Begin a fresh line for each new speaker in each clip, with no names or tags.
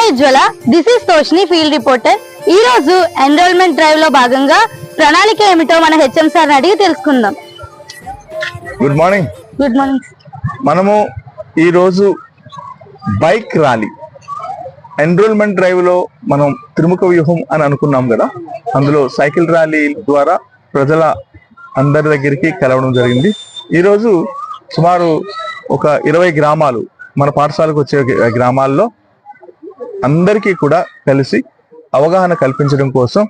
Ujjwala, this is Toshini, field reporter. ఈ రోజు enrolment drive లో భాగంగా ప్రణాళిక ఏమిటో మన హెచ్ఎం సార్ అడిగి తెలుసుకుందాం.
Good morning.
Good morning.
మనము ఈ రోజు బైక్ ర్యాలీ ఎన్రోల్మెంట్ డ్రైవ్ లో మనం త్రిముఖ వ్యూహం అని అనుకున్నాం కదా, అందులో సైకిల్ ర్యాలీ ద్వారా ప్రజల అందరి దగ్గరికి కలవడం జరిగింది. ఈరోజు సుమారు ఒక 20 గ్రామాలు, మన పాఠశాలకు వచ్చే గ్రామాల్లో అందరికీ కూడా కలిసి అవగాహన కల్పించడం కోసం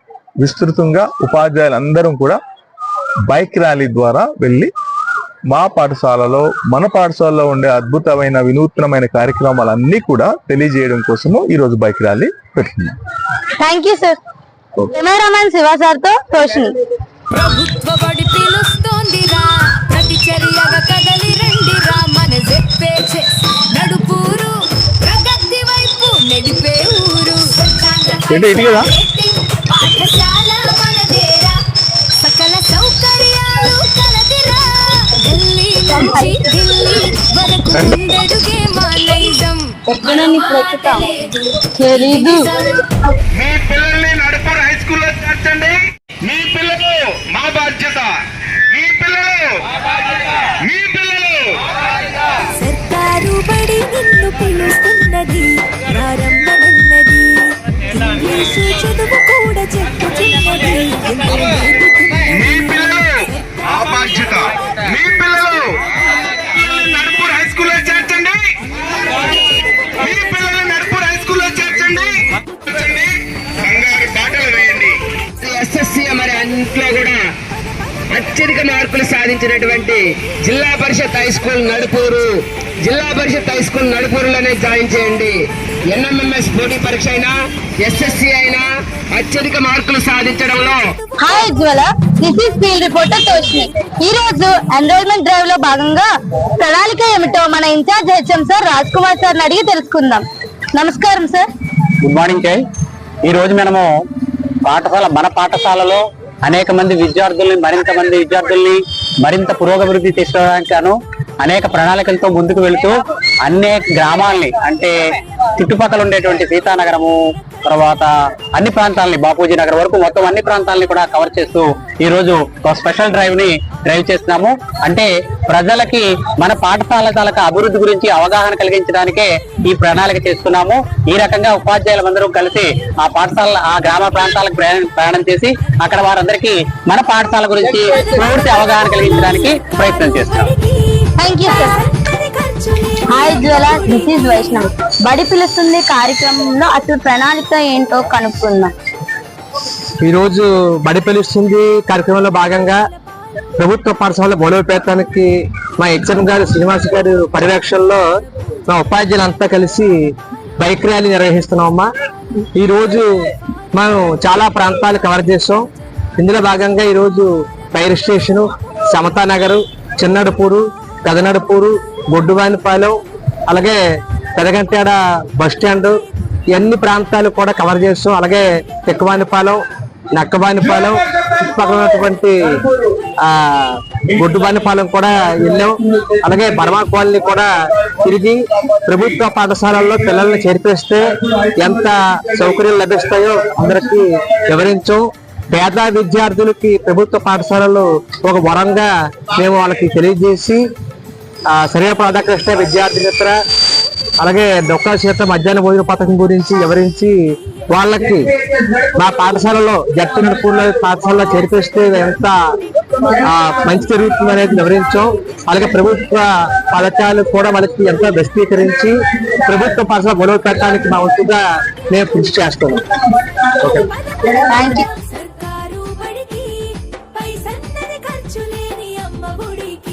విస్తృతంగా ఉపాధ్యాయులందరం కూడా బైక్ ర్యాలీ ద్వారా వెళ్ళి మా పాఠశాలలో, మన పాఠశాలలో ఉండే అద్భుతమైన వినూత్నమైన కార్యక్రమాలన్నీ కూడా తెలియజేయడం కోసము ఈ రోజు బైక్ ర్యాలీ పెట్టుకున్నాం.
Thank you sir. Cameraman Shiva sir తో తోషిని.
ప్రభుత్వ బడి పిలుస్తోందిరా, ప్రతి చర్యగా కదలి రండిరా, మన చెప్పే నడుపూరు ప్రగతి వైపు నడిపే ఊరు. పాఠశాల మనదేరా, సకల సౌకర్యాలు కలదిరా, ఢిల్లీ నుంచి ఢిల్లీ వరకు ఉండడుగే మా నైజం.
తెలీదు.
మీ పిల్లల్ని నడుపూరు హై స్కూల్లో చేర్చండి. మీ పిల్లలు మా బాధ్యత. మీ పిల్లలు మీ పిల్లలు.
సర్కారు బడి నిన్ను పిలుస్తున్నది, ప్రారంభమన్నది, ఇంగ్లీషు చదువు కూడా చెప్పుతున్నది.
మీ పిల్లలు మా బాధ్యత. మీ పిల్లలు నడుపూరు హై స్కూల్లో చేర్చండి. మీ పిల్లలు నడుపూరు హై స్కూల్లో చేర్చండి. బంగారు బాటలు వేయండి. ఎస్ఎస్సి మరి అంట్లో కూడా అత్యధిక మార్కులు సాధించినటువంటి జిల్లా Parishad high school Nadupuru, Zilla Parishad high school నడుపూరులోనే జాయిన్ చేయండి. ఎన్ఎంఎంఎస్ పోటీ పరీక్ష అయినా, ఎస్ఎస్సి అయినా అత్యధిక మార్కులు సాధించడంలో.
Hi Ujwala, this is field reporter Toshini. ఈ రోజు ఎన్రోల్మెంట్ డ్రైవ్ లో భాగంగా ప్రణాళిక ఏమిటో మన incharge HM sir Raj Kumar sir అడిగి తెలుసుకుందాం. నమస్కారం సార్.
Good morning sir. ఈ రోజు మనము మన పాఠశాలలో అనేక మంది విద్యార్థుల్ని మరింత పురోగభివృద్ధి తీసుకోవడానికి గాను అనేక ప్రణాళికలతో ముందుకు వెళుతూ అనేక గ్రామాలని, అంటే చుట్టుపక్కల ఉండేటువంటి సీతానగరము, తర్వాత అన్ని ప్రాంతాలని, బాపూజీ నగర్ వరకు మొత్తం అన్ని ప్రాంతాలని కూడా కవర్ చేస్తూ ఈ రోజు ఒక స్పెషల్ డ్రైవ్ చేస్తున్నాము. అంటే ప్రజలకి మన పాఠశాల తాలూకా అభివృద్ధి గురించి అవగాహన కలిగించడానికే ఈ ప్రణాళిక చేస్తున్నాము. ఈ రకంగా ఉపాధ్యాయులందరూ కలిసి ఆ గ్రామ ప్రాంతాలకు ప్రయాణం చేసి అక్కడ వారందరికీ మన పాఠశాల గురించి పూర్తి అవగాహన కలిగించడానికి ప్రయత్నం చేస్తున్నాం.
Thank you sir. Hi Ujwala, this is Vaishnav. బడి పిలుస్తుంది కార్యక్రమంలో అసలు ప్రణాళిక ఏంటో కనుక్కుందాం.
ఈ రోజు బడి పిలుస్తుంది కార్యక్రమంలో భాగంగా ప్రభుత్వ పాఠశాల బలోపేతానికి మా హెచ్ఎం గారు శ్రీనివాస్ గారు పర్యవేక్షణలో మా ఉపాధ్యాయులంతా కలిసి బైక్ ర్యాలీ నిర్వహిస్తున్నామమ్మా. ఈ రోజు మనం చాలా ప్రాంతాలు కవర్ చేసాం. ఇందులో భాగంగా ఈరోజు ఫైర్ స్టేషను, సమతానగరు, చిన్నడుపూరు, పెదనడుపూరు, గొడ్డువానిపాలెం, అలాగే పెదగంటేడ బస్ స్టాండ్, ఇవన్నీ ప్రాంతాలు కూడా కవర్ చేస్తాం. అలాగే తెక్కవానిపాలెం, నక్కవానిపాలెం, చుట్టుపక్కల ఉన్నటువంటి గొడ్డుబానిపాలెం కూడా వెళ్ళాం. అలాగే బర్మా కాలనీ కూడా తిరిగి ప్రభుత్వ పాఠశాలల్లో పిల్లల్ని చేర్పిస్తే ఎంత సౌకర్యాలు లభిస్తాయో అందరికీ వివరించాం. పేద విద్యార్థులకి ప్రభుత్వ పాఠశాలలో ఒక వరంగా మేము వాళ్ళకి తెలియజేసి సరైన ప్రాధాన్యత విద్యార్థి మిత్ర, అలాగే డొక్కా చేత మధ్యాహ్న భోజన పథకం గురించి వివరించి వాళ్ళకి మా పాఠశాలలో జట్టు నడుపుల పాఠశాలలో చేర్పిస్తే ఎంత మంచి జరుగుతుంది అనేది వివరించాం. అలాగే ప్రభుత్వ పథకాలు కూడా వాళ్ళకి ఎంతో విస్తీకరించి ప్రభుత్వ పాఠశాల గొడవ పెట్టడానికి మా వంతుగా నేను కృషి చేస్తున్నాం.
సర్కారు బడికి పైసన్నది ఖర్చు లేని అమ్మ ఒడికి.